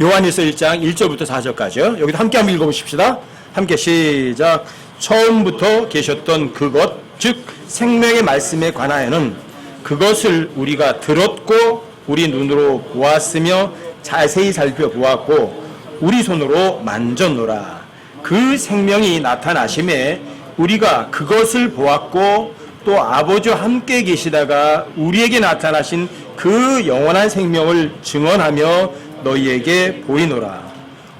요한일서 1장 1절부터 4절까지요. 여기도 함께 한번 읽어보십시다. 함께 시작. 처음부터 계셨던 그것, 즉 생명의 말씀에 관하여는 그것을 우리가 들었고 우리 눈으로 보았으며 자세히 살펴보았고 우리 손으로 만졌노라. 그 생명이 나타나심에 우리가 그것을 보았고 또 아버지와 함께 계시다가 우리에게 나타나신 그 영원한 생명을 증언하며 너희에게 보이노라.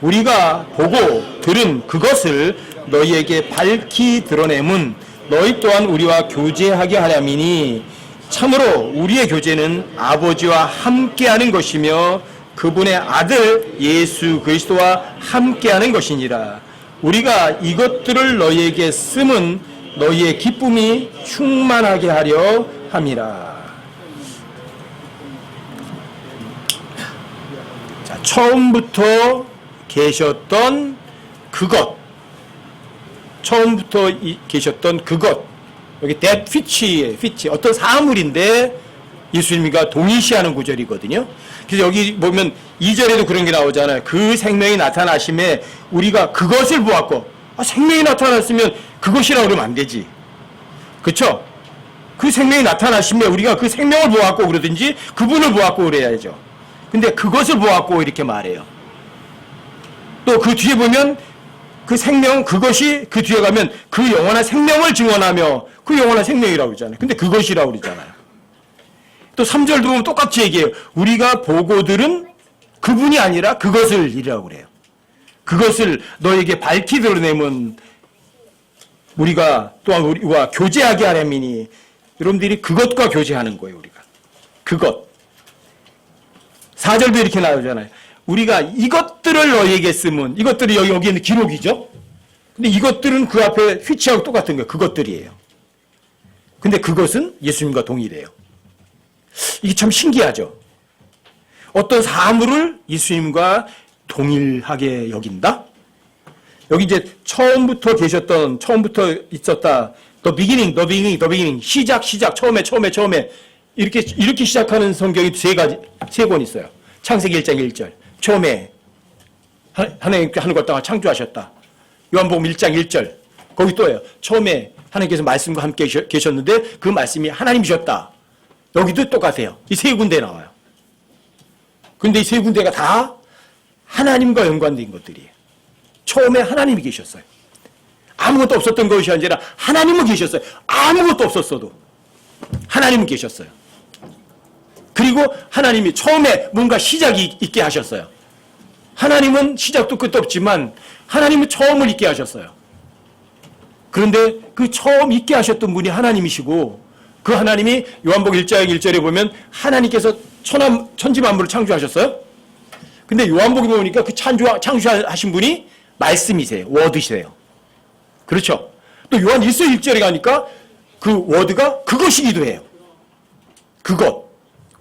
우리가 보고 들은 그것을 너희에게 밝히 드러내문 너희 또한 우리와 교제하게 하려미니 참으로 우리의 교제는 아버지와 함께하는 것이며 그분의 아들 예수 그리스도와 함께하는 것이니라. 우리가 이것들을 너희에게 쓰면 너희의 기쁨이 충만하게 하려 함이라. 자, 처음부터 계셨던 그것, 처음부터 계셨던 그것, 여기 that which 어떤 사물인데 예수님과 동일시하는 구절이거든요. 그래서 여기 보면 2절에도 그런 게 나오잖아요. 그 생명이 나타나심에 우리가 그것을 보았고, 생명이 나타났으면 그것이라고 그러면 안 되지. 그렇죠? 그 생명이 나타나심에 우리가 그 생명을 보았고 그러든지 그분을 보았고 그래야죠. 근데 그것을 보았고 이렇게 말해요. 또 그 뒤에 보면 그 생명, 그것이 그 뒤에 가면 그 영원한 생명을 증언하며 그 영원한 생명이라고 그러잖아요. 근데 그것이라고 그러잖아요. 또 3절도 보면 똑같이 얘기해요. 우리가 보고 들은 그분이 아니라 그것을 이라고 그래요. 그것을 너에게 밝히 드러내면 우리가 또한 우리와 교제하게 하려미니 여러분들이 그것과 교제하는 거예요. 우리가 그것 4절도 이렇게 나오잖아요. 우리가 이것들을 너에게 쓰면 이것들이 여기는 기록이죠. 근데 이것들은 그 앞에 휘치하고 똑같은 거예요. 그것들이에요. 근데 그것은 예수님과 동일해요. 이게 참 신기하죠. 어떤 사물을 예수님과 동일하게 여긴다? 여기 이제 처음부터 계셨던, 처음부터 있었다. The beginning. 시작. 처음에. 이렇게 시작하는 성경이 세 권 있어요. 창세기 1장 1절. 처음에 하나님께 하늘과 땅을 창조하셨다. 요한복음 1장 1절. 거기 또예요. 처음에 하나님께서 말씀과 함께 계셨는데 그 말씀이 하나님이셨다. 여기도 똑같아요. 이 세 군데 나와요. 그런데 이 세 군데가 다 하나님과 연관된 것들이에요. 처음에 하나님이 계셨어요. 아무것도 없었던 것이 아니라 하나님은 계셨어요. 아무것도 없었어도 하나님은 계셨어요. 그리고 하나님이 처음에 뭔가 시작이 있게 하셨어요. 하나님은 시작도 끝도 없지만 하나님은 처음을 있게 하셨어요. 그런데 그 처음 있게 하셨던 분이 하나님이시고 그 하나님이 요한복음 1장 1절에 보면 하나님께서 천지 만물을 창조하셨어요. 근데 요한복음에 보니까 그 창조하신 분이 말씀이세요. 워드시세요. 그렇죠? 또 요한 1서 1절에 가니까 그 워드가 그것이기도 해요. 그것.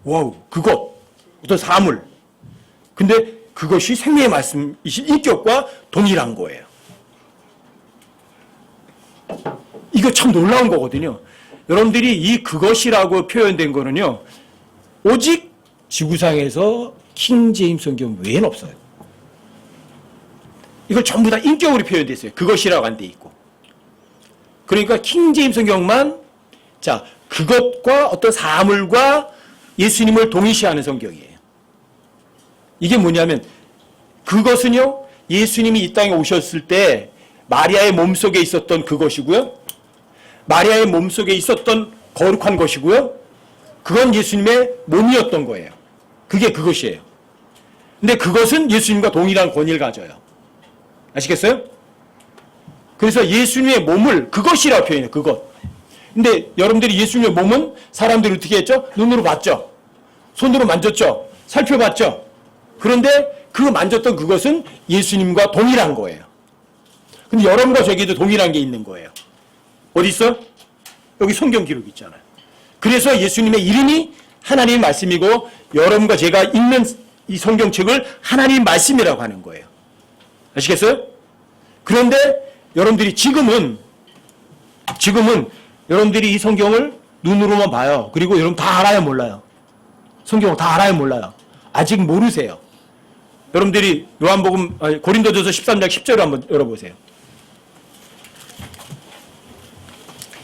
와우, 그것. 어떤 사물. 근데 그것이 생명의 말씀이신 인격과 동일한 거예요. 이거 참 놀라운 거거든요. 여러분들이 이 그것이라고 표현된 거는요, 오직 지구상에서 킹제임스 성경 외에는 없어요. 이걸 전부 다 인격으로 표현됐어요. 그것이라고 한 데 있고. 그러니까 킹제임스 성경만, 자, 그것과 어떤 사물과 예수님을 동일시하는 성경이에요. 이게 뭐냐면, 그것은요, 예수님이 이 땅에 오셨을 때 마리아의 몸속에 있었던 그것이고요. 마리아의 몸속에 있었던 거룩한 것이고요. 그건 예수님의 몸이었던 거예요. 그게 그것이에요. 근데 그것은 예수님과 동일한 권위를 가져요. 아시겠어요? 그래서 예수님의 몸을 그것이라고 표현해요. 그것. 근데 여러분들이 예수님의 몸은 사람들이 어떻게 했죠? 눈으로 봤죠. 손으로 만졌죠. 살펴봤죠. 그런데 그 만졌던 그것은 예수님과 동일한 거예요. 근데 여러분과 저에게도 동일한 게 있는 거예요. 어디 있어? 여기 성경 기록 있잖아요. 그래서 예수님의 이름이 하나님의 말씀이고 여러분과 제가 읽는 이 성경책을 하나님의 말씀이라고 하는 거예요. 아시겠어요? 그런데 여러분들이 지금은 여러분들이 이 성경을 눈으로만 봐요. 그리고 여러분 다 알아요, 몰라요? 성경을 다 알아요, 몰라요? 아직 모르세요. 여러분들이 고린도전서 13장 10절을 한번 열어보세요.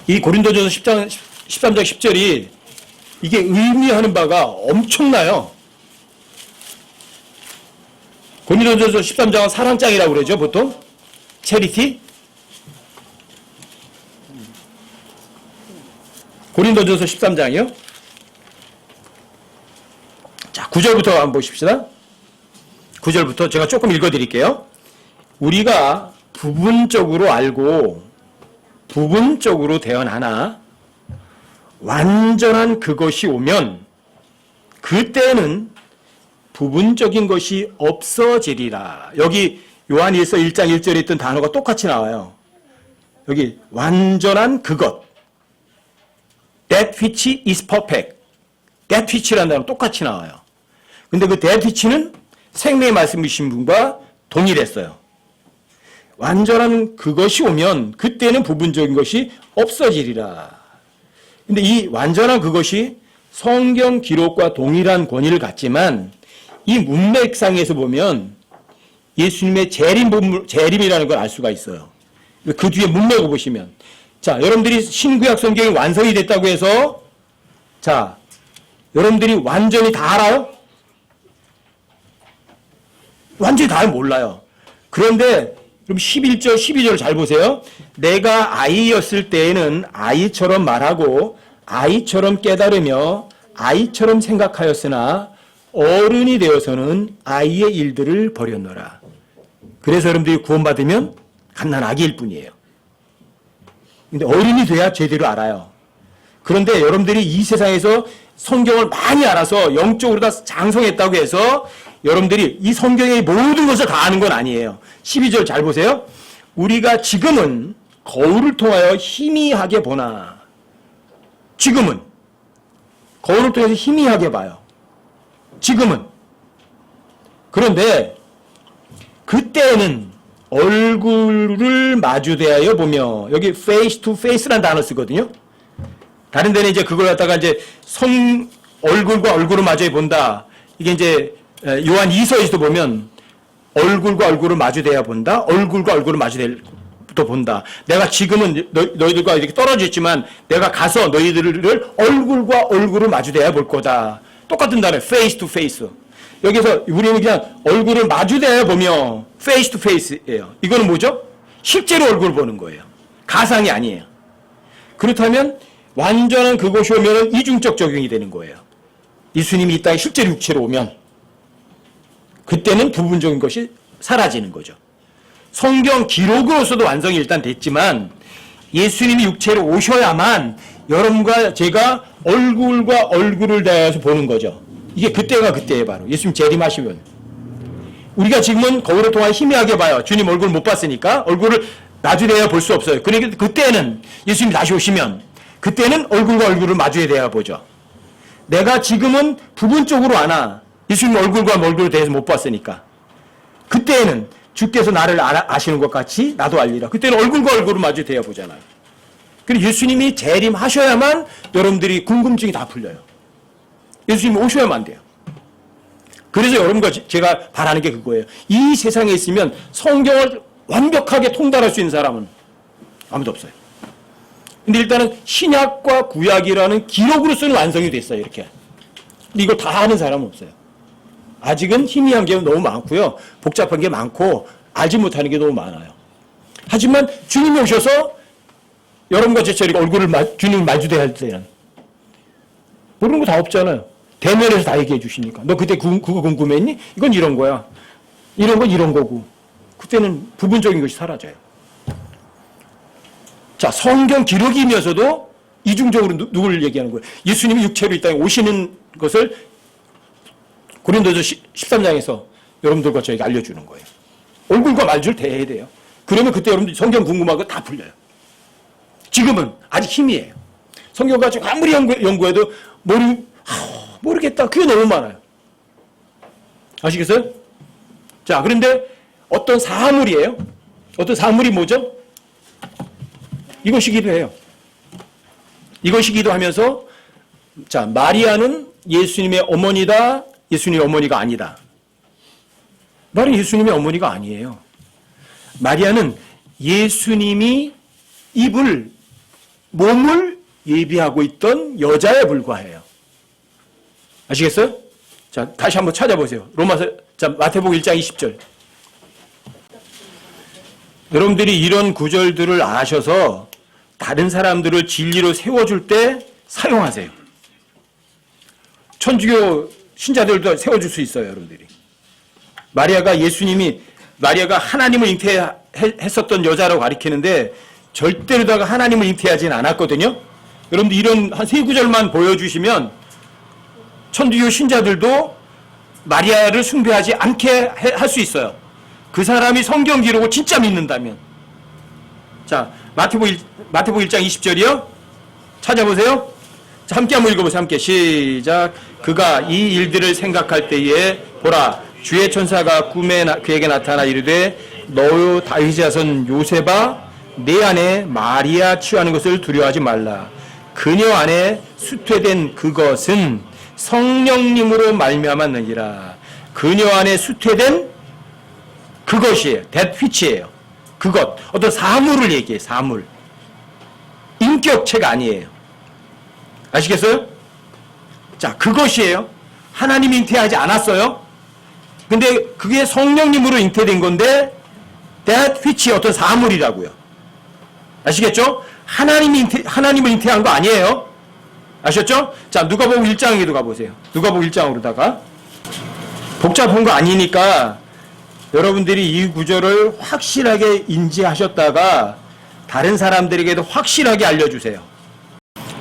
이 고린도전서 13장 10절이 이게 의미하는 바가 엄청나요. 고린도전서 13장은 사랑장이라고 그러죠, 보통. 체리티. 고린도전서 13장이요. 자, 9절부터 한번 보십시다. 9절부터 제가 조금 읽어드릴게요. 우리가 부분적으로 알고 부분적으로 대언하나 완전한 그것이 오면 그때는 부분적인 것이 없어지리라. 여기 요한일서 1장 1절에 있던 단어가 똑같이 나와요. 여기 완전한 그것. That which is perfect. That which라는 단어 똑같이 나와요. 근데 그 that which는 생명의 말씀이신 분과 동일했어요. 완전한 그것이 오면 그때는 부분적인 것이 없어지리라. 근데 이 완전한 그것이 성경 기록과 동일한 권위를 갖지만 이 문맥상에서 보면 예수님의 재림이라는 걸 알 수가 있어요. 그 뒤에 문맥을 보시면. 자, 여러분들이 신구약 성경이 완성이 됐다고 해서 자, 여러분들이 완전히 다 알아요? 완전히 다 몰라요. 그런데 그럼 11절, 12절 잘 보세요. 내가 아이였을 때에는 아이처럼 말하고 아이처럼 깨달으며 아이처럼 생각하였으나 어른이 되어서는 아이의 일들을 버렸노라. 그래서 여러분들이 구원받으면 갓난아기일 뿐이에요. 근데 어른이 돼야 제대로 알아요. 그런데 여러분들이 이 세상에서 성경을 많이 알아서 영적으로 다 장성했다고 해서 여러분들이 이 성경의 모든 것을 다 아는 건 아니에요. 12절 잘 보세요. 우리가 지금은 거울을 통하여 희미하게 보나. 지금은 거울을 통해서 희미하게 봐요. 지금은. 그런데 그때는 얼굴을 마주대하여 보며, 여기 face to face라는 단어 쓰거든요. 다른 데는 이제 그걸 갖다가 이제 얼굴과 얼굴을 마주해 본다. 이게 이제 요한 2서에서도 보면 얼굴과 얼굴을 마주대야 본다. 얼굴과 얼굴을 마주대도 본다. 내가 지금은 너희들과 이렇게 떨어져 있지만 내가 가서 너희들을 얼굴과 얼굴을 마주대야 볼 거다. 똑같은 단어, face to face. 여기서 우리는 그냥 얼굴을 마주대야 보며 face to face예요. 이거는 뭐죠? 실제로 얼굴을 보는 거예요. 가상이 아니에요. 그렇다면 완전한 그것이 오면 이중적 적용이 되는 거예요. 예수님이 이 땅에 실제로 육체로 오면 그때는 부분적인 것이 사라지는 거죠. 성경 기록으로서도 완성이 일단 됐지만 예수님이 육체로 오셔야만 여러분과 제가 얼굴과 얼굴을 대해서 보는 거죠. 이게 그때가 그때예요. 바로 예수님 재림하시면. 우리가 지금은 거울을 통해 희미하게 봐요. 주님 얼굴 못 봤으니까 얼굴을 마주대야 볼 수 없어요. 그러니까 그때는 예수님 다시 오시면 그때는 얼굴과 얼굴을 마주대야 보죠. 내가 지금은 부분적으로 아나. 예수님 얼굴과 얼굴에 대해서 못 봤으니까. 그때는 주께서 나를 아시는 것 같이 나도 알리라. 그때는 얼굴과 얼굴을 마주대야 보잖아요. 그리고 예수님이 재림하셔야만 여러분들이 궁금증이 다 풀려요. 예수님이 오셔야만 돼요. 그래서 여러분과 제가 바라는 게 그거예요. 이 세상에 있으면 성경을 완벽하게 통달할 수 있는 사람은 아무도 없어요. 근데 일단은 신약과 구약이라는 기록으로서는 완성이 됐어요. 이렇게. 근데 이걸 다 아는 사람은 없어요. 아직은 희미한 게 너무 많고요. 복잡한 게 많고 알지 못하는 게 너무 많아요. 하지만 주님이 오셔서 여러분과 저처럼 얼굴을 주님을 마주대야 할 때는 모르는 거 다 없잖아요. 대면에서 다 얘기해 주시니까. 너 그때 그거 궁금했니? 이건 이런 거야. 이런 건 이런 거고. 그때는 부분적인 것이 사라져요. 자, 성경 기록이면서도 이중적으로 누구를 얘기하는 거예요? 예수님이 육체로 이 땅에 오시는 것을 고린도서 13장에서 여러분들과 저에게 알려주는 거예요. 얼굴과 말줄 대해야 돼요. 그러면 그때 여러분들 성경 궁금한 거 다 풀려요. 지금은 아직 희미해요. 성경 가지고 아무리 연구해도 모르겠다. 그게 너무 많아요. 아시겠어요? 자, 그런데 어떤 사물이에요. 어떤 사물이 뭐죠? 이것이기도 해요. 이것이기도 하면서 자, 마리아는 예수님의 어머니다. 예수님의 어머니가 아니다. 마리아 예수님의 어머니가 아니에요. 마리아는 예수님이 입을 몸을 예비하고 있던 여자에 불과해요. 아시겠어요? 자, 다시 한번 찾아보세요. 마태복음 1장 20절. 여러분들이 이런 구절들을 아셔서 다른 사람들을 진리로 세워줄 때 사용하세요. 천주교 신자들도 세워줄 수 있어요, 여러분들이. 마리아가 하나님을 잉태했었던 여자라고 가리키는데 절대로다가 하나님을 잉태하진 않았거든요. 여러분들 이런 한 세 구절만 보여주시면 천주교 신자들도 마리아를 숭배하지 않게 할 수 있어요. 그 사람이 성경 기록을 진짜 믿는다면. 자, 마태복음 1장 20절이요. 찾아보세요. 자, 함께 한번 읽어보세요. 함께 시작. 그가 이 일들을 생각할 때에 보라 주의 천사가 꿈에 그에게 나타나 이르되 너요 다윗의 자손 요셉아 내 안에 마리아 취하는 것을 두려워하지 말라. 그녀 안에 수태된 그것은 성령님으로 말미암았느니라. 그녀 안에 수태된 그것이에요. that which이에요. 그것. 어떤 사물을 얘기해요. 사물. 인격체가 아니에요. 아시겠어요? 자, 그것이에요. 하나님이 잉태하지 않았어요. 근데 그게 성령님으로 잉태된 건데 that which 어떤 사물이라고요. 아시겠죠? 하나님을 잉태한 거 아니에요. 아셨죠? 자, 누가복음 1장에도 가보세요. 누가복음 1장으로다가 복잡한 거 아니니까 여러분들이 이 구절을 확실하게 인지하셨다가 다른 사람들에게도 확실하게 알려주세요.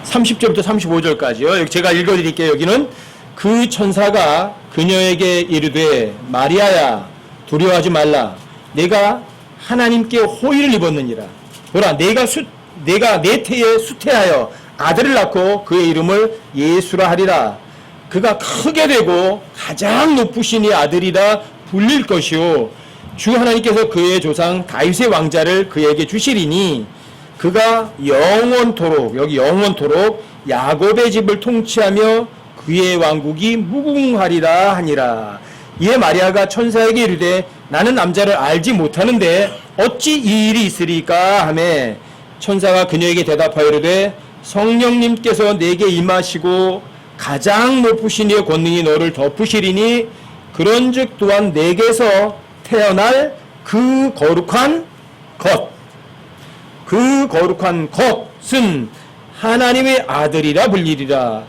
30절부터 35절까지요. 제가 읽어드릴게요. 여기는 그 천사가 그녀에게 이르되 마리아야 두려워하지 말라. 내가 하나님께 호의를 입었느니라. 보라 내가 내 태에 수태하여 아들을 낳고 그의 이름을 예수라 하리라. 그가 크게 되고 가장 높으신 이 아들이라 불릴 것이요 주 하나님께서 그의 조상 다윗의 왕자를 그에게 주시리니 그가 영원토록 여기 영원토록 야곱의 집을 통치하며 그의 왕국이 무궁하리라 하니라. 이에 마리아가 천사에게 이르되 나는 남자를 알지 못하는데 어찌 이 일이 있으리까 하매 천사가 그녀에게 대답하여 이르되 성령님께서 내게 임하시고 가장 높으신 이의 권능이 너를 덮으시리니 그런즉 또한 내게서 태어날 그 거룩한 것은 하나님의 아들이라 불리리라.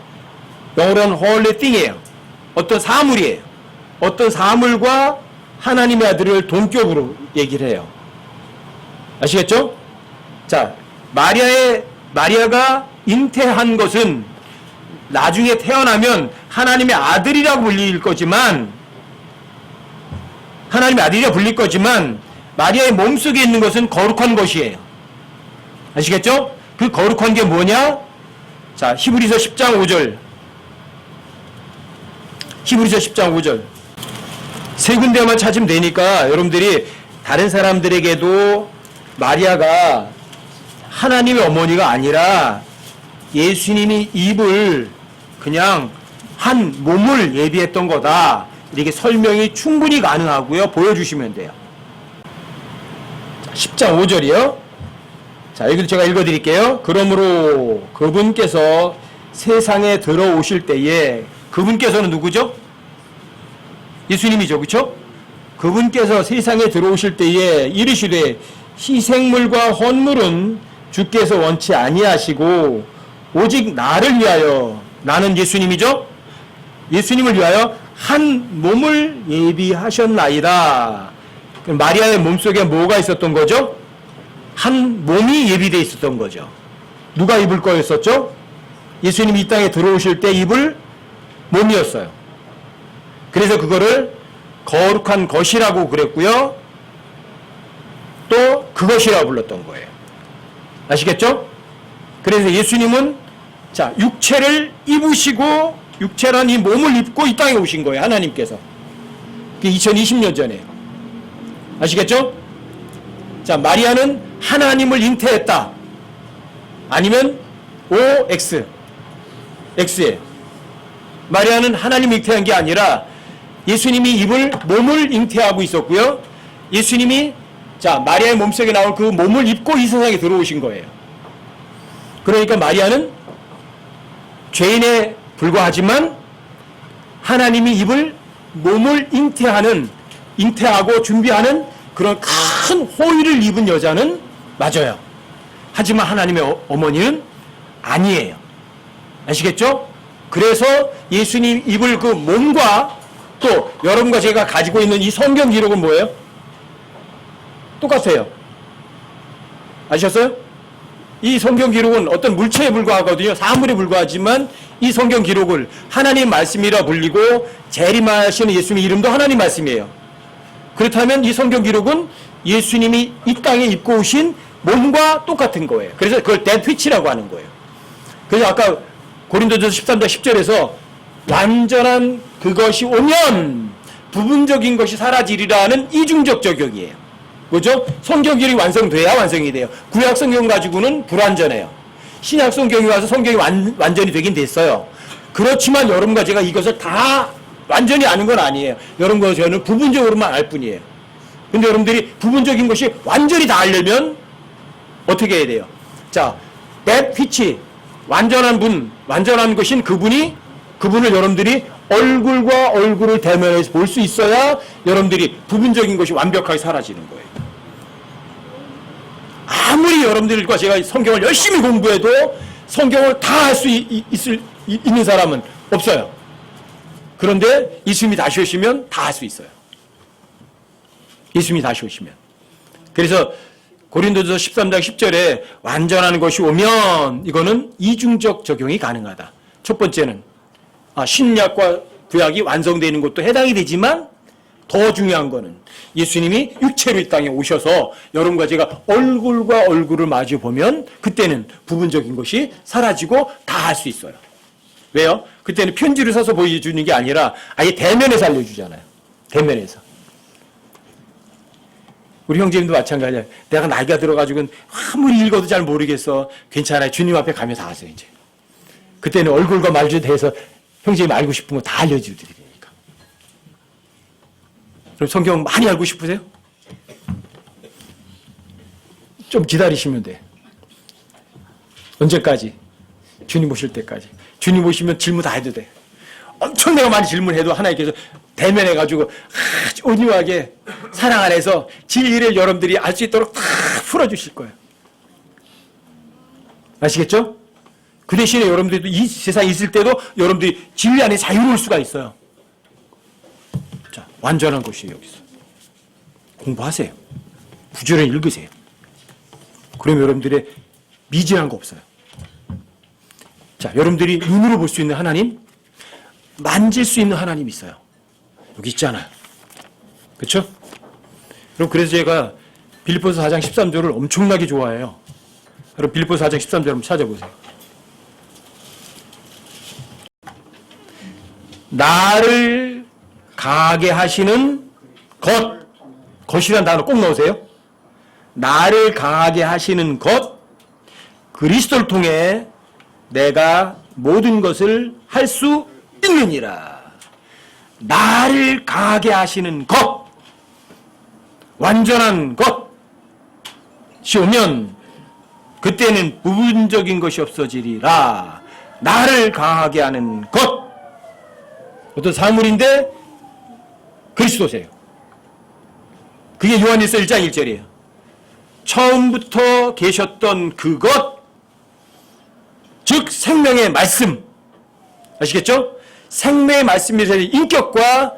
영어로는 holy thing이에요. 어떤 사물이에요. 어떤 사물과 하나님의 아들을 동격으로 얘기를 해요. 아시겠죠? 자, 마리아가 잉태한 것은 나중에 태어나면 하나님의 아들이라고 불릴 거지만 마리아의 몸속에 있는 것은 거룩한 것이에요. 아시겠죠? 그 거룩한 게 뭐냐? 자, 히브리서 10장 5절. 세 군데만 찾으면 되니까 여러분들이 다른 사람들에게도 마리아가 하나님의 어머니가 아니라 예수님이 입을 그냥 한 몸을 예비했던 거다. 이렇게 설명이 충분히 가능하고요. 보여주시면 돼요. 자, 10장 5절이요. 자, 여기도 제가 읽어드릴게요. 그러므로 그분께서 세상에 들어오실 때에 그분께서는 누구죠? 예수님이죠. 그렇죠? 그분께서 세상에 들어오실 때에 이르시되 희생물과 헌물은 주께서 원치 아니하시고 오직 나를 위하여 나는 예수님이죠. 예수님을 위하여 한 몸을 예비하셨나이다. 마리아의 몸속에 뭐가 있었던 거죠? 한 몸이 예비되어 있었던 거죠. 누가 입을 거였었죠? 예수님이 이 땅에 들어오실 때 입을 몸이었어요. 그래서 그거를 거룩한 것이라고 그랬고요. 또 그것이라고 불렀던 거예요. 아시겠죠? 그래서 예수님은 자, 육체를 입으시고 육체란 이 몸을 입고 이 땅에 오신 거예요. 하나님께서. 그게 2020년 전에요. 아시겠죠? 자, 마리아는 하나님을 잉태했다. 아니면 OX. X예요. 마리아는 하나님 잉태한 게 아니라 예수님이 몸을 잉태하고 있었고요. 예수님이 마리아의 몸속에 나올 그 몸을 입고 이 세상에 들어오신 거예요. 그러니까 마리아는 죄인에 불과하지만 하나님이 몸을 잉태하고 준비하는 그런 큰 호의를 입은 여자는 맞아요. 하지만 하나님의 어머니는 아니에요. 아시겠죠? 그래서 예수님 입을 그 몸과 또 여러분과 제가 가지고 있는 이 성경 기록은 뭐예요? 똑같아요. 아셨어요? 이 성경 기록은 어떤 물체에 불과하거든요. 사물에 불과하지만 이 성경 기록을 하나님 말씀이라 불리고 재림하시는 예수님의 이름도 하나님 말씀이에요. 그렇다면 이 성경 기록은 예수님이 이 땅에 입고 오신 몸과 똑같은 거예요. 그래서 그걸 that which라고 하는 거예요. 그래서 아까 고린도전서 13장 10절에서 완전한 그것이 오면 부분적인 것이 사라지리라는 이중적 적용이에요. 그죠? 성경 기록이 완성돼야 완성이 돼요. 구약 성경 가지고는 불완전해요. 신약 성경이 와서 성경이 완전히 되긴 됐어요. 그렇지만 여러분과 제가 이것을 다 완전히 아는 건 아니에요. 여러분과 저는 부분적으로만 알 뿐이에요. 근데 여러분들이 부분적인 것이 완전히 다 알려면 어떻게 해야 돼요? that which 완전한 것인 그분을 여러분들이 얼굴과 얼굴을 대면해서 볼 수 있어야 여러분들이 부분적인 것이 완벽하게 사라지는 거예요. 아무리 여러분들과 제가 성경을 열심히 공부해도 성경을 다 할 수 있는 사람은 없어요. 그런데 예수님이 다시 오시면 다 할 수 있어요. 예수님이 다시 오시면. 그래서 고린도전서 13장 10절에 완전한 것이 오면 이거는 이중적 적용이 가능하다. 첫 번째는 신약과 구약이 완성되는 것도 해당이 되지만 더 중요한 거는 예수님이 육체로 이 땅에 오셔서 여러분과 제가 얼굴과 얼굴을 마주 보면 그때는 부분적인 것이 사라지고 다 할 수 있어요. 왜요? 그때는 편지를 써서 보여주는 게 아니라 아예 대면에서 알려주잖아요. 대면에서. 우리 형제님도 마찬가지예요. 내가 나이가 들어가지고 아무리 읽어도 잘 모르겠어. 괜찮아요. 주님 앞에 가면 다 아세요, 이제. 그때는 얼굴과 말주 대해서 형제님 알고 싶은 거 다 알려주드리니까. 그럼 성경 많이 알고 싶으세요? 좀 기다리시면 돼. 언제까지? 주님 오실 때까지. 주님 오시면 질문 다 해도 돼. 엄청 내가 많이 질문해도 하나님께서 대면해가지고 아주 온유하게 사랑 안에서 진리를 여러분들이 알 수 있도록 다 풀어주실 거예요. 아시겠죠? 그 대신에 여러분들도 이 세상에 있을 때도 여러분들이 진리 안에 자유로울 수가 있어요. 자, 완전한 것이 여기 있어요. 공부하세요. 부지런히 읽으세요. 그러면 여러분들의 미진한 거 없어요. 자, 여러분들이 눈으로 볼 수 있는 하나님, 만질 수 있는 하나님이 있어요. 여기 있잖아요. 그렇죠? 그럼 그래서 제가 빌립보서 4장 13절을 엄청나게 좋아해요. 그럼 빌립보서 4장 13절 한번 찾아보세요. 나를 가게 하시는 것이라는 단어 꼭 넣으세요. 나를 가게 하시는 것, 그리스도를 통해 내가 모든 것을 할 수 있느니라. 나를 가게 하시는 것, 완전한 것이 오면 그때는 부분적인 것이 없어지리라. 나를 가게 하는 것. 어떤 사물인데 그리스도세요. 그게 요한일서 1장 1절이에요. 처음부터 계셨던 그것, 즉 생명의 말씀. 아시겠죠? 생명의 말씀에서 인격과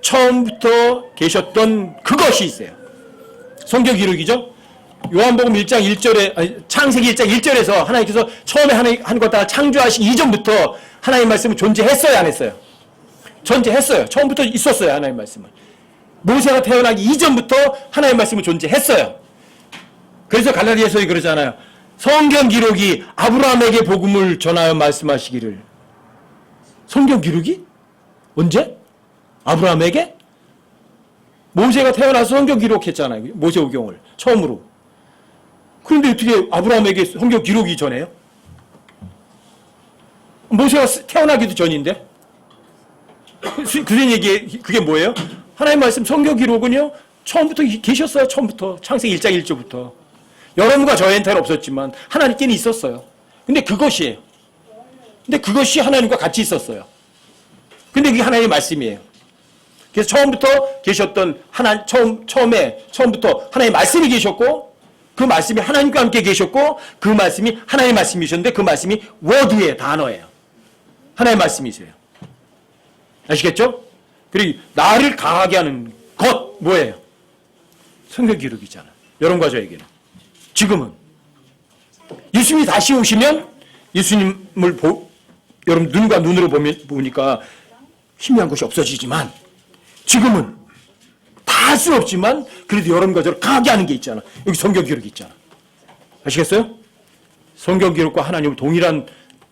처음부터 계셨던 그것이 있어요. 성경 기록이죠. 요한복음 1장 1절에 창세기 1장 1절에서 하나님께서 처음에 하는 것 다 창조하시기 이전부터 하나님 말씀은 존재했어요, 안 했어요? 존재했어요. 처음부터 있었어요, 하나님 말씀은. 모세가 태어나기 이전부터 하나님 말씀은 존재했어요. 그래서 갈라디아서에 그러잖아요. 성경 기록이 아브라함에게 복음을 전하여 말씀하시기를. 성경 기록이? 언제? 아브라함에게? 모세가 태어나서 성경 기록했잖아요. 모세오경을 처음으로. 그런데 어떻게 아브라함에게 성경 기록이 전해요? 모세가 태어나기도 전인데? 그런 얘기, 그게 뭐예요? 하나님 말씀 성경 기록은요, 처음부터 계셨어요. 처음부터. 창세기 1장 1절부터. 여러분과 저한테는 없었지만 하나님께는 있었어요. 근데 그것이 하나님과 같이 있었어요. 근데 그게 하나님의 말씀이에요. 그래서 처음부터 계셨던 처음부터 하나님의 말씀이 계셨고, 그 말씀이 하나님과 함께 계셨고, 그 말씀이 하나님의 말씀이셨는데, 그 말씀이 워드의 단어예요. 하나님의 말씀이세요. 아시겠죠? 그리고 나를 강하게 하는 것, 뭐예요? 성경 기록이잖아요. 여러분과 저에게는. 지금은. 예수님이 다시 오시면, 예수님을 여러분 눈과 눈으로 보니까 희미한 것이 없어지지만, 지금은 다 할 수는 없지만 그래도 여러분과 저를 강하게 하는 게 있잖아. 여기 성경 기록이 있잖아. 아시겠어요? 성경 기록과 하나님을 동일한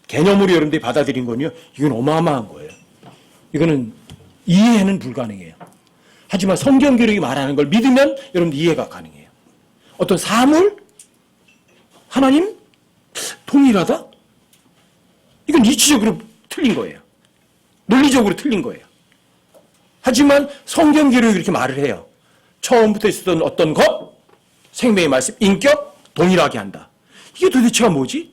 개념으로 여러분들이 받아들인 거는요, 이건 어마어마한 거예요. 이거는 이해는 불가능해요. 하지만 성경 기록이 말하는 걸 믿으면 여러분들 이해가 가능해요. 어떤 사물? 하나님? 동일하다? 이건 이치적으로 틀린 거예요. 논리적으로 틀린 거예요. 하지만 성경 기록이 이렇게 말을 해요. 처음부터 있었던 어떤 것, 생명의 말씀, 인격, 동일하게 한다. 이게 도대체가 뭐지?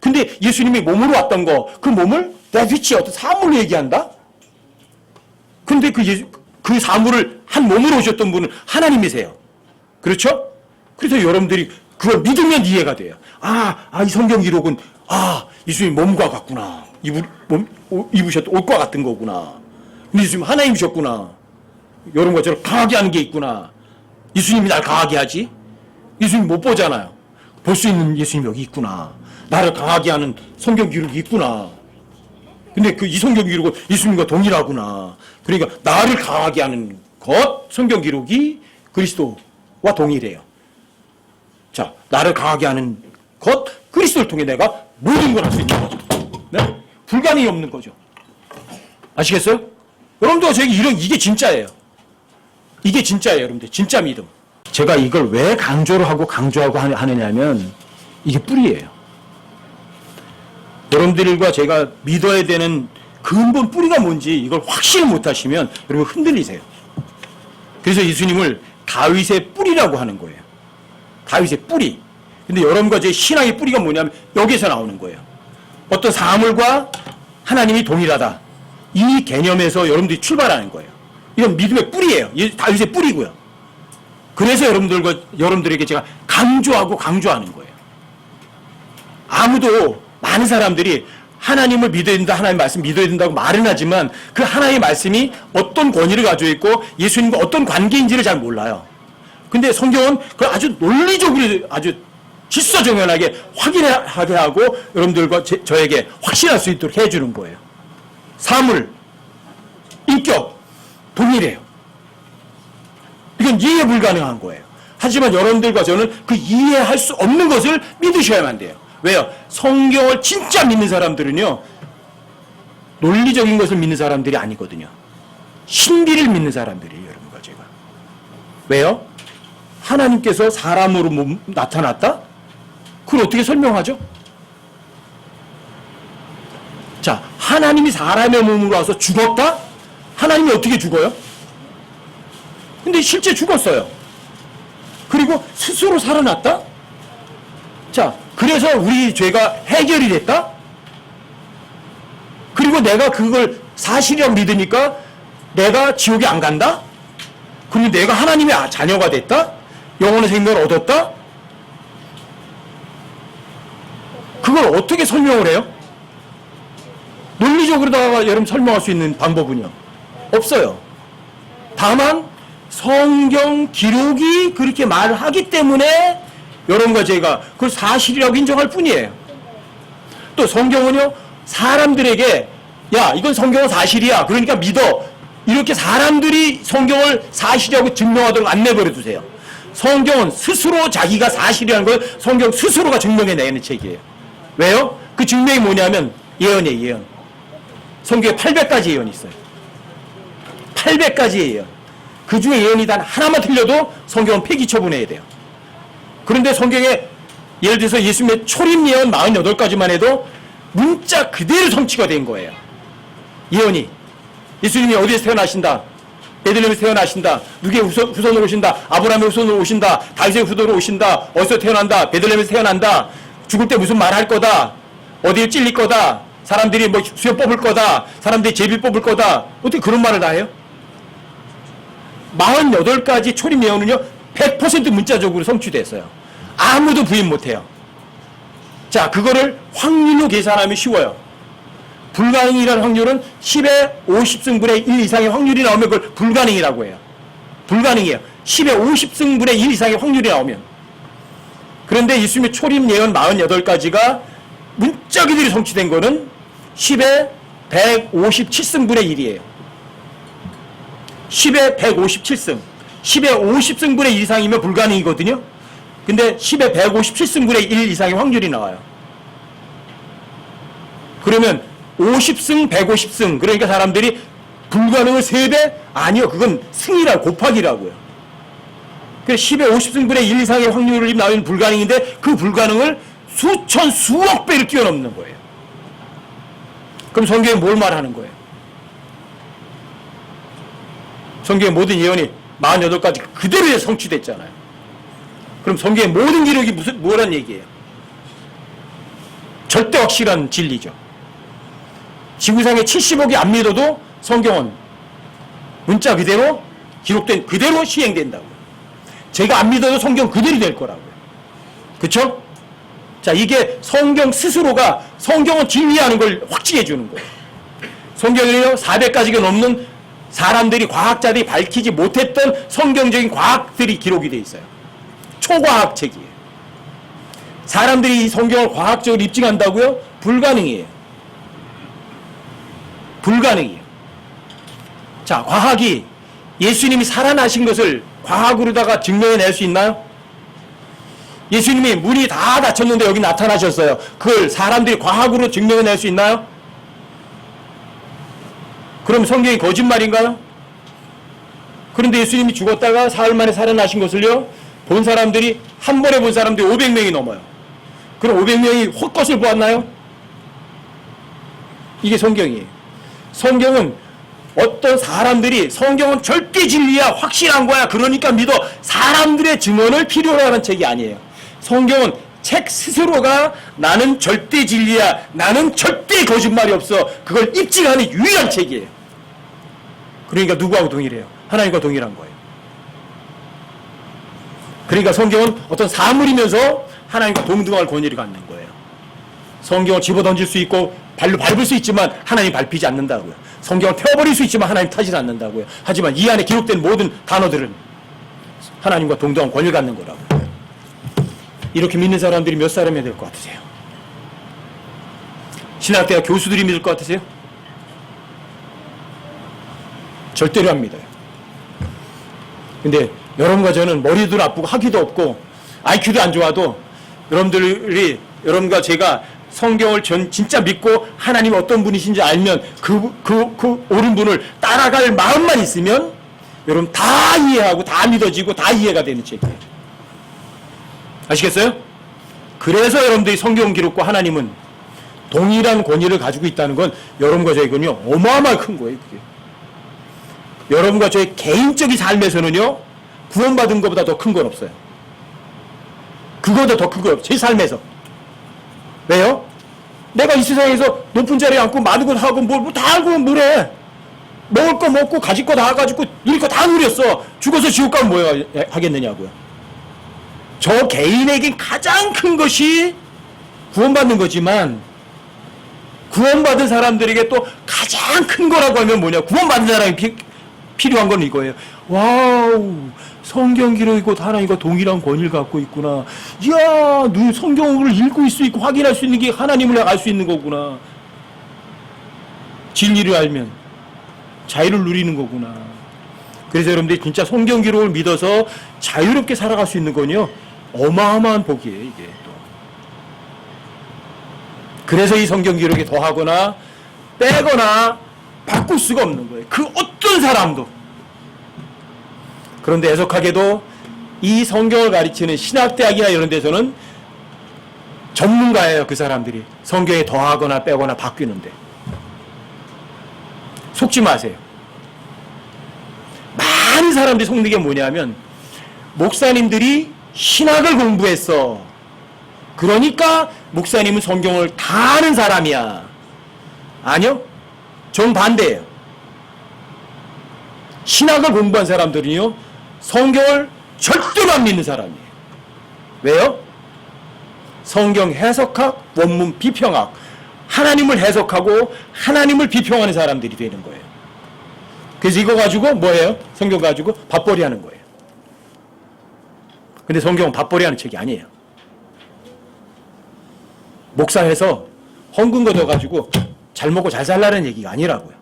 근데 예수님이 몸으로 왔던 거, 그 몸을 다윗이 어떤 사물로 얘기한다? 근데 그 사물을 한 몸으로 오셨던 분은 하나님이세요. 그렇죠? 그래서 여러분들이 그걸 믿으면 이해가 돼요. 이 성경 기록은, 예수님 몸과 같구나. 입으셨던 옷과 같은 거구나. 근데 예수님 하나님이셨구나. 여러분과 저를 강하게 하는 게 있구나. 예수님이 날 강하게 하지? 예수님 못 보잖아요. 볼 수 있는 예수님이 여기 있구나. 나를 강하게 하는 성경 기록이 있구나. 근데 이 성경 기록은 예수님과 동일하구나. 그러니까 나를 강하게 하는 것, 성경 기록이 그리스도와 동일해요. 자, 나를 강하게 하는 것, 그리스도를 통해 내가 모든 걸 할 수 있는 거죠. 네? 불가능이 없는 거죠. 아시겠어요? 여러분들 저에게 이게 진짜예요. 이게 진짜예요, 여러분들. 진짜 믿음. 제가 이걸 왜 강조하고 하느냐면 이게 뿌리예요. 여러분들과 제가 믿어야 되는 근본 뿌리가 뭔지 이걸 확신을 못하시면 여러분 흔들리세요. 그래서 예수님을 다윗의 뿌리라고 하는 거예요. 다윗의 뿌리. 근데 여러분과 제 신앙의 뿌리가 뭐냐면 여기서 나오는 거예요. 어떤 사물과 하나님이 동일하다. 이 개념에서 여러분들이 출발하는 거예요. 이건 믿음의 뿌리예요. 다윗의 뿌리고요. 그래서 여러분들에게 제가 강조하는 거예요. 많은 사람들이 하나님을 믿어야 된다, 하나님의 말씀 믿어야 된다고 말은 하지만 그 하나님의 말씀이 어떤 권위를 가지고 있고 예수님과 어떤 관계인지를 잘 몰라요. 근데 성경은 그걸 아주 논리적으로 아주 질서정연하게 확인하게 하고 여러분들과 저에게 확신할 수 있도록 해주는 거예요. 사물, 인격, 동일해요. 이건 이해 불가능한 거예요. 하지만 여러분들과 저는 그 이해할 수 없는 것을 믿으셔야만 돼요. 왜요? 성경을 진짜 믿는 사람들은요, 논리적인 것을 믿는 사람들이 아니거든요. 신비를 믿는 사람들이에요, 여러분과 제가. 왜요? 하나님께서 사람으로 나타났다? 그걸 어떻게 설명하죠? 자, 하나님이 사람의 몸으로 와서 죽었다? 하나님이 어떻게 죽어요? 근데 실제 죽었어요. 그리고 스스로 살아났다? 자, 그래서 우리 죄가 해결이 됐다? 그리고 내가 그걸 사실이라고 믿으니까 내가 지옥에 안 간다? 그리고 내가 하나님의 자녀가 됐다? 영혼의 생명을 얻었다? 그걸 어떻게 설명을 해요? 논리적으로다가 여러분 설명할 수 있는 방법은요? 없어요. 다만 성경 기록이 그렇게 말을 하기 때문에 여러분과 제가 그걸 사실이라고 인정할 뿐이에요. 또 성경은요, 사람들에게 야, 이건 성경은 사실이야, 그러니까 믿어, 이렇게 사람들이 성경을 사실이라고 증명하도록 안 내버려 두세요. 성경은 스스로 자기가 사실이라는 걸 성경 스스로가 증명해내는 책이에요. 왜요? 그 증명이 뭐냐면 예언이에요, 예언. 성경에 800가지 예언이 있어요. 800가지의 예언. 그 중에 예언이 단 하나만 틀려도 성경은 폐기 처분해야 돼요. 그런데 성경에 예를 들어서 예수님의 초림 예언 48가지만 해도 문자 그대로 성취가 된 거예요. 예언이. 예수님이 어디에서 태어나신다? 베들레헴에서 태어나신다. 누구의 후손으로 오신다? 아브라함의 후손으로 오신다. 다윗의 후손으로 오신다. 어디서 태어난다? 베들레헴에서 태어난다. 죽을 때 무슨 말 할 거다. 어디에 찔릴 거다. 사람들이 뭐 수염 뽑을 거다. 사람들이 제비 뽑을 거다. 어떻게 그런 말을 다 해요? 48가지 초림 예언은요 100% 문자적으로 성취됐어요. 아무도 부인 못해요. 자, 그거를 확률로 계산하면 쉬워요. 불가능이라는 확률은 10의 50승분의 1 이상의 확률이 나오면 그걸 불가능이라고 해요. 불가능이에요. 10의 50승분의 1 이상의 확률이 나오면. 그런데 예수님의 초림 예언 48가지가 문자 그대로 성취된 거는 10의 157승분의 1이에요. 10의 157승. 10의 50승분의 1 이상이면 불가능이거든요. 근데 10의 157승분의 1 이상의 확률이 나와요. 그러면 50승, 150승. 그러니까 사람들이 불가능을 3배? 아니요. 그건 승이라고, 곱하기라고요. 그래서 10의 50승분의 1 이상의 확률이 나오면 불가능인데 그 불가능을 수천, 수억 배를 뛰어넘는 거예요. 그럼 성경에 뭘 말하는 거예요? 성경의 모든 예언이 48가지 그대로 성취됐잖아요. 그럼 성경의 모든 기록이 뭐란 얘기예요? 절대 확실한 진리죠. 지구상의 70억이 안 믿어도 성경은 문자 그대로 기록된 그대로 시행된다고요. 제가 안 믿어도 성경 그대로 될 거라고요. 그렇죠? 자, 이게 성경 스스로가 성경은 진리하는 걸 확증해 주는 거예요. 성경에는요 400가지가 넘는 사람들이 과학자들이 밝히지 못했던 성경적인 과학들이 기록이 돼 있어요. 초과학책이에요. 사람들이 이 성경을 과학적으로 입증한다고요? 불가능이에요. 불가능이에요. 자, 과학이 예수님이 살아나신 것을 과학으로다가 증명해낼 수 있나요? 예수님이 문이 다 닫혔는데 여기 나타나셨어요. 그걸 사람들이 과학으로 증명해낼 수 있나요? 그럼 성경이 거짓말인가요? 그런데 예수님이 죽었다가 사흘 만에 살아나신 것을요, 본 사람들이, 한 번에 본 사람들이 500명이 넘어요. 그럼 500명이 헛것을 보았나요? 이게 성경이에요. 성경은 어떤 사람들이 성경은 절대 진리야, 확실한 거야, 그러니까 믿어, 사람들의 증언을 필요로 하는 책이 아니에요. 성경은 책 스스로가 나는 절대 진리야, 나는 절대 거짓말이 없어, 그걸 입증하는 유일한 책이에요. 그러니까 누구하고 동일해요? 하나님과 동일한 거예요. 그러니까 성경은 어떤 사물이면서 하나님과 동등할 권위를 갖는 거예요. 성경을 집어던질 수 있고 발로 밟을 수 있지만 하나님 밟히지 않는다고요. 성경을 태워버릴 수 있지만 하나님 타지 않는다고요. 하지만 이 안에 기록된 모든 단어들은 하나님과 동등한 권위를 갖는 거라고요. 이렇게 믿는 사람들이 몇 사람이 될 것 같으세요? 신학대학 교수들이 믿을 것 같으세요? 절대로 안 믿어요. 근데 여러분과 저는 머리도 나쁘고 학위도 없고 IQ도 안 좋아도 여러분과 제가 성경을 진짜 믿고 하나님 어떤 분이신지 알면 그 옳은 분을 따라갈 마음만 있으면 여러분 다 이해하고 다 믿어지고 다 이해가 되는 책이에요. 아시겠어요? 그래서 여러분들이 성경 기록과 하나님은 동일한 권위를 가지고 있다는 건 여러분과 저에게는요 어마어마하게 큰 거예요. 그게. 여러분과 저의 개인적인 삶에서는요 구원받은 것보다 더 큰 건 없어요. 그거보다 더 큰 건 없어요. 제 삶에서. 왜요? 내가 이 세상에서 높은 자리에 앉고 많은 걸 하고 뭘 다 알고 뭐래. 먹을 거 먹고 가질 거 다 가지고 누릴 거 다 누렸어. 죽어서 지옥 가면 뭐 하겠느냐고요. 저 개인에겐 가장 큰 것이 구원받는 거지만 구원받은 사람들에게 또 가장 큰 거라고 하면 뭐냐. 구원받는 사람이 필요한 건 이거예요. 와우, 성경 기록이고 하나님과 동일한 권위를 갖고 있구나. 이야, 너 성경을 읽고 있을 수 있고 확인할 수 있는 게 하나님을 알 수 있는 거구나. 진리를 알면 자유를 누리는 거구나. 그래서 여러분들이 진짜 성경 기록을 믿어서 자유롭게 살아갈 수 있는 건요 어마어마한 복이에요. 이게 또. 그래서 이 성경 기록에 더하거나 빼거나 바꿀 수가 없는 거예요. 그 어떤 사람도. 그런데 애석하게도 이 성경을 가르치는 신학대학이나 이런 데서는 전문가예요. 그 사람들이 성경에 더하거나 빼거나 바뀌는데. 속지 마세요. 많은 사람들이 속는 게 뭐냐면 목사님들이 신학을 공부했어. 그러니까 목사님은 성경을 다 아는 사람이야. 아니요. 정반대예요. 신학을 공부한 사람들은요, 성경을 절대로 안 믿는 사람이에요. 왜요? 성경 해석학, 원문 비평학, 하나님을 해석하고 하나님을 비평하는 사람들이 되는 거예요. 그래서 이거 가지고 뭐예요? 성경 가지고 밥벌이 하는 거예요. 근데 성경은 밥벌이 하는 책이 아니에요. 목사해서 헌금 걷어가지고 잘 먹고 잘 살라는 얘기가 아니라고요.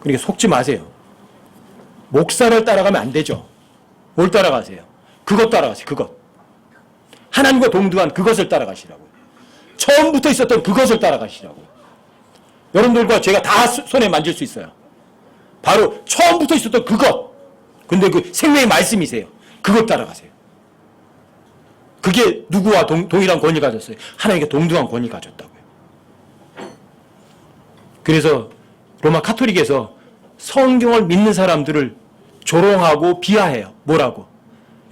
그러니까 속지 마세요. 목사를 따라가면 안 되죠. 뭘 따라가세요? 그것 따라가세요. 그것. 하나님과 동등한 그것을 따라가시라고요. 처음부터 있었던 그것을 따라가시라고요. 여러분들과 제가 다 손에 만질 수 있어요. 바로 처음부터 있었던 그것. 근데 그 생명의 말씀이세요. 그것 따라가세요. 그게 누구와 동일한 권리 가졌어요? 하나님께 동등한 권리 가졌다고요. 그래서 로마 카톨릭에서 성경을 믿는 사람들을 조롱하고 비하해요. 뭐라고?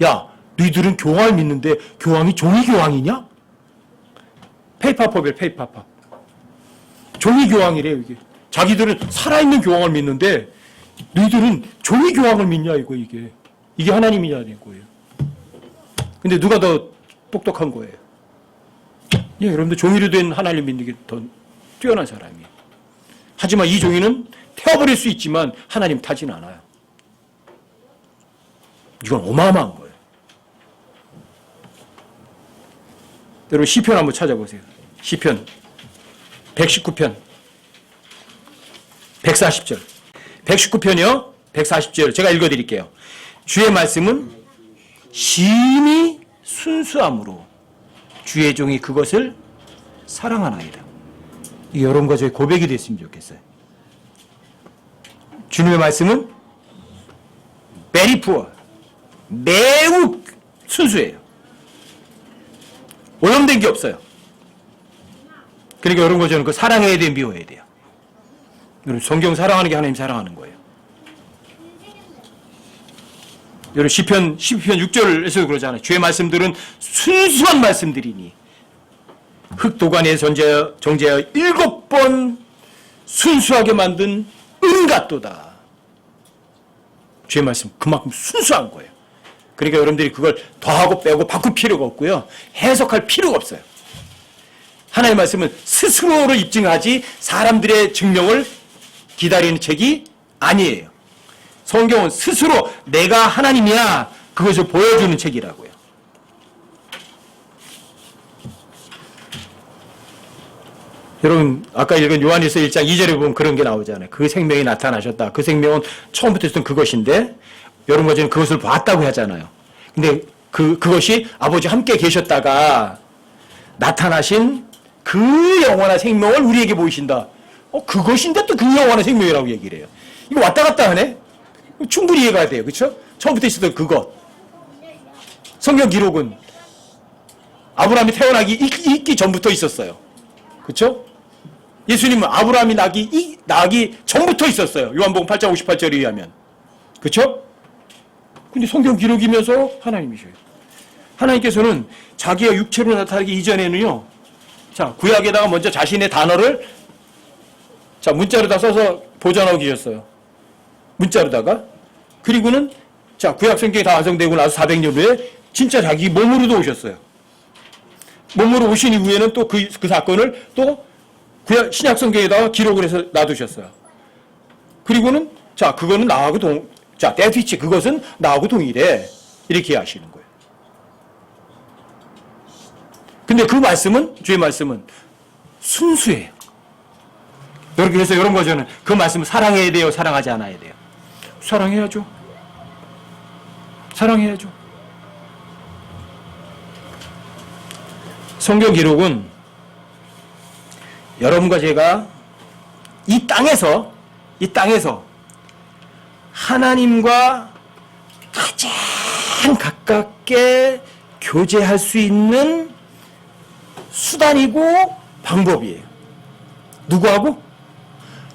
야, 너희들은 교황을 믿는데 교황이 종이 교황이냐? 페이파법이에요. 페이파법. 종이 교황이래요. 이게. 자기들은 살아있는 교황을 믿는데 너희들은 종이 교황을 믿냐 이거 이게. 이게 하나님이냐는 거예요. 근데 누가 더 똑똑한 거예요? 예, 여러분들 종이로 된 하나님 믿는 게 더 뛰어난 사람이에요. 하지만 이 종이는 태워버릴 수 있지만 하나님 타지는 않아요. 이건 어마어마한 거예요. 여러분 시편 한번 찾아보세요. 시편 119편 140절 119편이요 140절 제가 읽어드릴게요. 주의 말씀은 심히 순수함으로 주의 종이 그것을 사랑하나이다. 이 여러분과 저의 고백이 됐으면 좋겠어요. 주님의 말씀은 very poor, 매우 순수해요. 오염된 게 없어요. 그러니까 여러분과 저는 그 사랑해야 돼요, 미워해야 돼요. 여러분 성경 사랑하는 게 하나님 사랑하는 거예요. 여러분 시편 6절에서 그러잖아요. 주의 말씀들은 순수한 말씀들이니 흙도관에 정제하여 7번 순수하게 만든 은 같도다. 주의 말씀 그만큼 순수한 거예요. 그러니까 여러분들이 그걸 더하고 빼고 바꿀 필요가 없고요. 해석할 필요가 없어요. 하나님의 말씀은 스스로를 입증하지 사람들의 증명을 기다리는 책이 아니에요. 성경은 스스로 내가 하나님이야 그것을 보여주는 책이라고요. 여러분 아까 읽은 요한일서 1장 2절에 보면 그런 게 나오잖아요. 그 생명이 나타나셨다. 그 생명은 처음부터 있었던 그것인데 여러분과 저는 그것을 봤다고 하잖아요. 근데 그것이 아버지 함께 계셨다가 나타나신 그 영원한 생명을 우리에게 보이신다. 그것인데 또 그 영원한 생명이라고 얘기를 해요. 이거 왔다 갔다 하네? 충분히 이해가 돼요. 그렇죠? 처음부터 있었던 그것. 성경 기록은 아브라함이 태어나기 있기 전부터 있었어요. 그렇죠? 예수님은 아브라함이 나기 전부터 있었어요. 요한복음 8장 58절에 의하면. 그렇죠? 근데 성경 기록이면서 하나님이셔요. 하나님께서는 자기가 육체로 나타나기 이전에는요. 자, 구약에다가 먼저 자신의 단어를 자, 문자로다 써서 보존하고 계셨어요. 문자로다가. 그리고는 자, 구약 성경이 다 완성되고 나서 400년 후에 진짜 자기 몸으로도 오셨어요. 몸으로 오신 이후에는 또 그 사건을 또 구약 신약 성경에다가 기록을 해서 놔두셨어요. 그리고는 자, 그거는 나하고 데트위치 그것은 나하고 동일해. 이렇게 하시는 거예요. 근데 그 말씀은 주의 말씀은 순수해요. 그래서 이런 거 저는 그 말씀을 사랑해야 돼요, 사랑하지 않아야 돼요? 사랑해야죠. 사랑해야죠. 성경 기록은 여러분과 제가 이 땅에서 하나님과 가장 가깝게 교제할 수 있는 수단이고 방법이에요. 누구하고?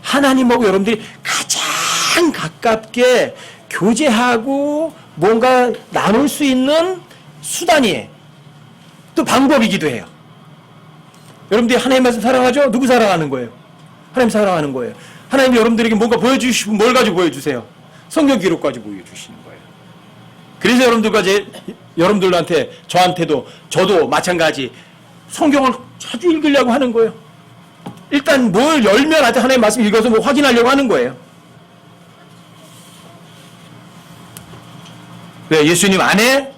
하나님하고 여러분들이 가장 가장 가깝게 교제하고 뭔가 나눌 수 있는 수단이에요. 또 방법이기도 해요. 여러분들이 하나님 말씀 사랑하죠? 누구 사랑하는 거예요? 하나님 사랑하는 거예요. 하나님이 여러분들에게 뭔가 보여주시고 뭘 가지고 보여주세요? 성경 기록 가지고 보여주시는 거예요. 그래서 여러분들한테 저한테도 저도 마찬가지 성경을 자주 읽으려고 하는 거예요. 일단 뭘 열면 아직 하나님 말씀 읽어서 뭐 확인하려고 하는 거예요. 왜? 예수님 안에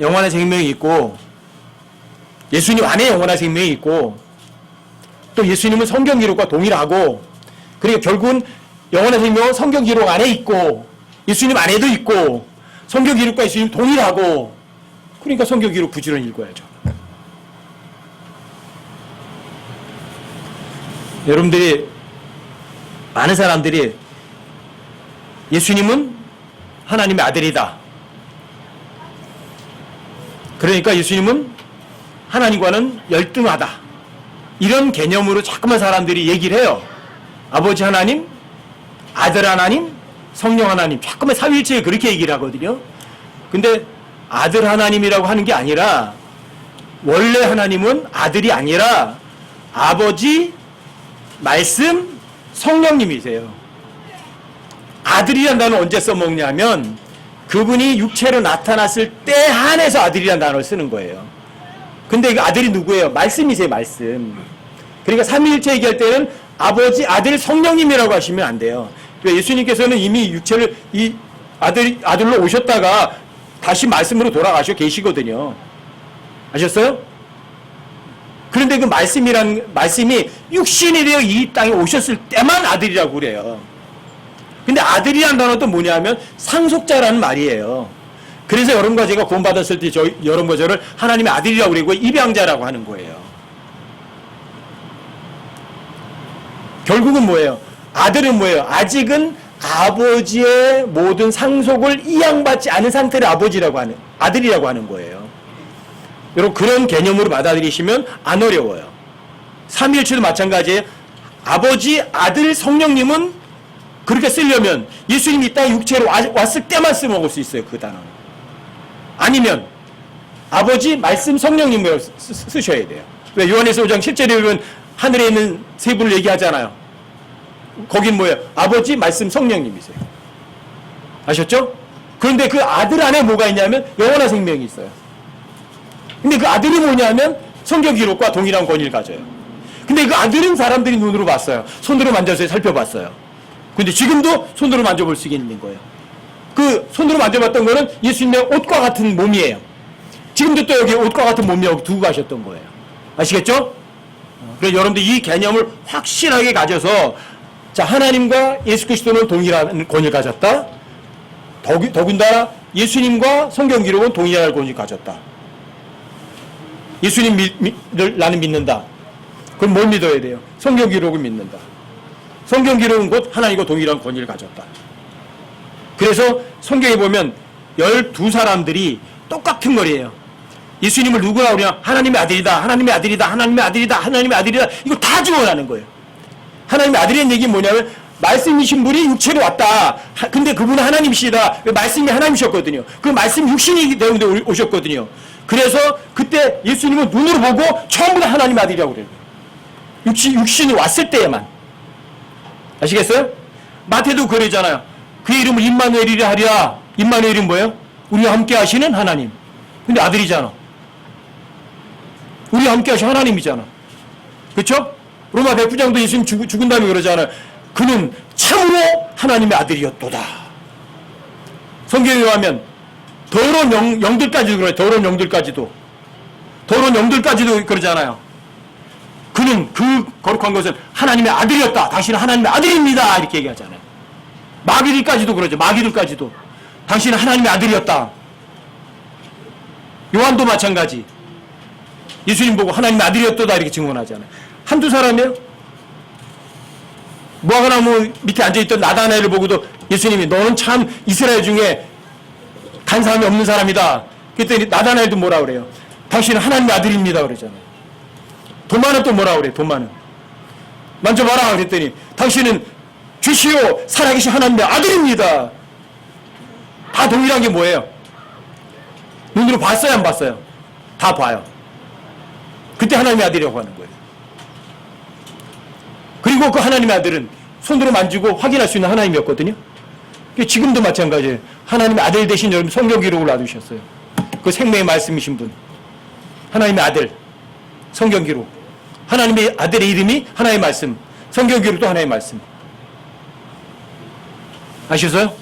영원한 생명이 있고, 예수님 안에 영원한 생명이 있고, 또 예수님은 성경 기록과 동일하고, 그러니까 결국은 영원한 생명은 성경 기록 안에 있고, 예수님 안에도 있고, 성경 기록과 예수님 동일하고, 그러니까 성경 기록 부지런히 읽어야죠. 여러분들이, 많은 사람들이 예수님은 하나님의 아들이다. 그러니까 예수님은 하나님과는 열등하다. 이런 개념으로 자꾸만 사람들이 얘기를 해요. 아버지 하나님, 아들 하나님, 성령 하나님. 자꾸만 삼위일체에 그렇게 얘기를 하거든요. 근데 아들 하나님이라고 하는 게 아니라 원래 하나님은 아들이 아니라 아버지, 말씀, 성령님이세요. 아들이란 단어 언제 써먹냐면 그분이 육체로 나타났을 때 한해서 아들이란 단어를 쓰는 거예요. 근데 그 아들이 누구예요? 말씀이세요, 말씀. 그러니까 삼위일체 얘기할 때는 아버지, 아들, 성령님이라고 하시면 안 돼요. 그러니까 예수님께서는 이미 육체를 이 아들로 오셨다가 다시 말씀으로 돌아가셔 계시거든요. 아셨어요? 그런데 그 말씀이 육신이 되어 이 땅에 오셨을 때만 아들이라고 그래요. 근데 아들이라는 단어도 뭐냐면 상속자라는 말이에요. 그래서 여러분과 제가 구원받았을 때 여러분과 저를 하나님의 아들이라고 그러고 입양자라고 하는 거예요. 결국은 뭐예요? 아들은 뭐예요? 아직은 아버지의 모든 상속을 이양받지 않은 상태를 아들이라고 하는 거예요. 여러분 그런 개념으로 받아들이시면 안 어려워요. 삼위일체도 마찬가지예요. 아버지, 아들, 성령님은 그렇게 쓰려면 예수님이 이 땅에 육체로 왔을 때만 써먹을 수 있어요. 그 단어는. 아니면 아버지, 말씀, 성령님을 쓰셔야 돼요. 왜? 요한에서 5장 10절에 보면 하늘에 있는 세 분을 얘기하잖아요. 거긴 뭐예요? 아버지, 말씀, 성령님이세요. 아셨죠? 그런데 그 아들 안에 뭐가 있냐면 영원한 생명이 있어요. 근데 그 아들이 뭐냐면 성경 기록과 동일한 권위를 가져요. 근데 그 아들은 사람들이 눈으로 봤어요. 손으로 만져서 살펴봤어요. 근데 지금도 손으로 만져볼 수 있는 거예요. 그 손으로 만져봤던 거는 예수님의 옷과 같은 몸이에요. 지금도 또 여기 옷과 같은 몸이라고 두고 가셨던 거예요. 아시겠죠? 그래서 여러분들 이 개념을 확실하게 가져서 자, 하나님과 예수 그리스도는 동일한 권위를 가졌다. 더군다나 예수님과 성경 기록은 동일한 권위를 가졌다. 예수님을 나는 믿는다. 그럼 뭘 믿어야 돼요? 성경 기록을 믿는다. 성경 기록은 곧 하나님과 동일한 권위를 가졌다. 그래서 성경에 보면 12사람들이 똑같은 거리예요. 예수님을 누구라 그러냐? 하나님의 아들이다, 하나님의 아들이다, 하나님의 아들이다, 하나님의 아들이다. 이거 다 증언하는 거예요. 하나님의 아들이라는 얘기는 뭐냐면 말씀이신 분이 육체로 왔다. 근데 그분은 하나님이시다. 말씀이 하나님이셨거든요. 그 말씀이 육신이 되는데 오셨거든요. 그래서 그때 예수님은 눈으로 보고 처음부터 하나님의 아들이라고 그래요. 육신이 왔을 때에만. 아시겠어요? 마태도 그러잖아요. 그의 이름을 임마누엘이라 하리라. 임마누엘은 뭐예요? 우리와 함께 하시는 하나님. 근데 아들이잖아. 우리와 함께 하시는 하나님이잖아. 그렇죠? 로마 109장도 예수님 죽은 다음에 그러잖아요. 그는 참으로 하나님의 아들이었도다. 성경에 의하면 더러운 영들까지도 그래요. 더러운 영들까지도 그러잖아요. 그는 그 거룩한 것은 하나님의 아들이었다. 당신은 하나님의 아들입니다. 이렇게 얘기하잖아요. 마귀들까지도 그러죠. 마귀들까지도 당신은 하나님의 아들이었다. 요한도 마찬가지. 예수님 보고 하나님의 아들이었다 이렇게 증언하잖아요. 한두 사람이에요? 무화과나무 밑에 앉아있던 나다나엘을 보고도 예수님이 너는 참 이스라엘 중에 간사함이 없는 사람이다. 그랬더니 나다나엘도 뭐라 그래요? 당신은 하나님의 아들입니다. 그러잖아요. 도마는 또 뭐라 그래요? 도마는 만져봐라 그랬더니 당신은 주시오 살아계신 하나님의 아들입니다. 다 동일한 게 뭐예요? 눈으로 봤어요, 안 봤어요? 다 봐요. 그때 하나님의 아들이라고 하는 거예요. 그리고 그 하나님의 아들은 손으로 만지고 확인할 수 있는 하나님이었거든요. 지금도 마찬가지예요. 하나님의 아들 대신 여러분 성경 기록을 놔두셨어요. 그 생명의 말씀이신 분. 하나님의 아들. 성경 기록. 하나님의 아들의 이름이 하나의 말씀. 성경 기록도 하나의 말씀. 아시겠어요?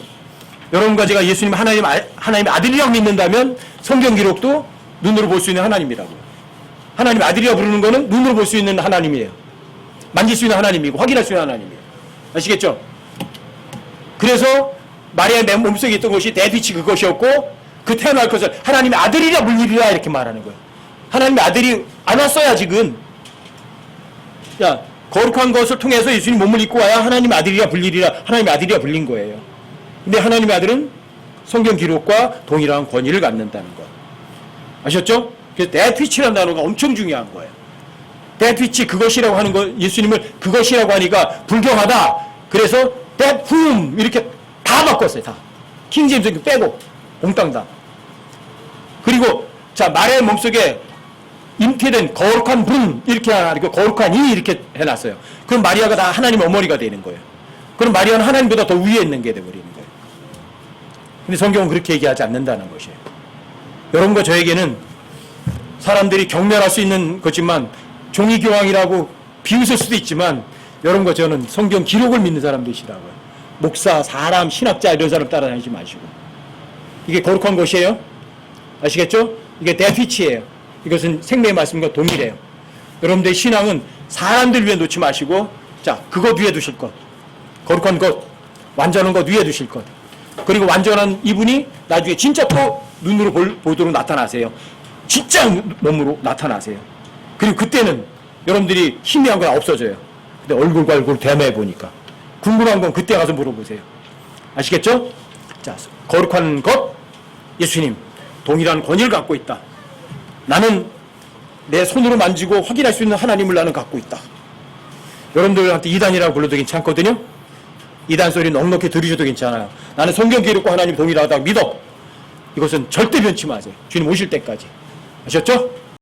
여러분과 제가 예수님 하나님의 아들이라고 믿는다면 성경 기록도 눈으로 볼 수 있는 하나님이라고요. 하나님의 아들이라고 부르는 거는 눈으로 볼 수 있는 하나님이에요. 만질 수 있는 하나님이고 확인할 수 있는 하나님이에요. 아시겠죠? 그래서 마리아의 몸속에 있던 것이 데드빛이 그것이었고 그 태어날 것을 하나님의 아들이라 불리리라 이렇게 말하는 거예요. 하나님의 아들이 안 왔어야 지금. 야, 거룩한 것을 통해서 예수님 몸을 입고 와야 하나님의 아들이라 불리리라 하나님의 아들이라 불린 거예요. 근데 하나님의 아들은 성경 기록과 동일한 권위를 갖는다는 것. 아셨죠? 그래서 데드빛이라는 단어가 엄청 중요한 거예요. 데드빛이 그것이라고 하는 거, 예수님을 그것이라고 하니까 불경하다. 그래서 that whom 이렇게 다 바꿨어요. 다. 킹제임스 빼고 몽땅 다. 그리고 자 마리아의 몸속에 잉태된 거룩한 분 이렇게 하고 거룩한 이 이렇게 해놨어요. 그럼 마리아가 다 하나님 어머니가 되는 거예요. 그럼 마리아는 하나님보다 더 위에 있는 게 되어버리는 거예요. 근데 성경은 그렇게 얘기하지 않는다는 것이에요. 여러분과 저에게는 사람들이 경멸할 수 있는 거지만 종이교황이라고 비웃을 수도 있지만 여러분과 저는 성경 기록을 믿는 사람들이시라고요. 목사, 사람, 신학자 이런 사람 따라다니지 마시고. 이게 거룩한 것이에요. 아시겠죠? 이게 데드빛이에요. 이것은 생명의 말씀과 동일해요. 여러분들의 신앙은 사람들 위에 놓지 마시고 자 그것 위에 두실 것. 거룩한 것, 완전한 것 위에 두실 것. 그리고 완전한 이분이 나중에 진짜 또 눈으로 보도록 나타나세요. 진짜 몸으로 나타나세요. 그리고 그때는 여러분들이 희미한 건 없어져요. 근데 얼굴과 얼굴 대면해 보니까 궁금한 건 그때 가서 물어보세요. 아시겠죠? 자, 거룩한 것, 예수님 동일한 권위를 갖고 있다. 나는 내 손으로 만지고 확인할 수 있는 하나님을 나는 갖고 있다. 여러분들한테 이단이라고 불러도 괜찮거든요. 이단 소리 넉넉히 들으셔도 괜찮아요. 나는 성경 기록과 하나님 동일하다고 믿어. 이것은 절대 변치 마세요. 주님 오실 때까지. 아셨죠?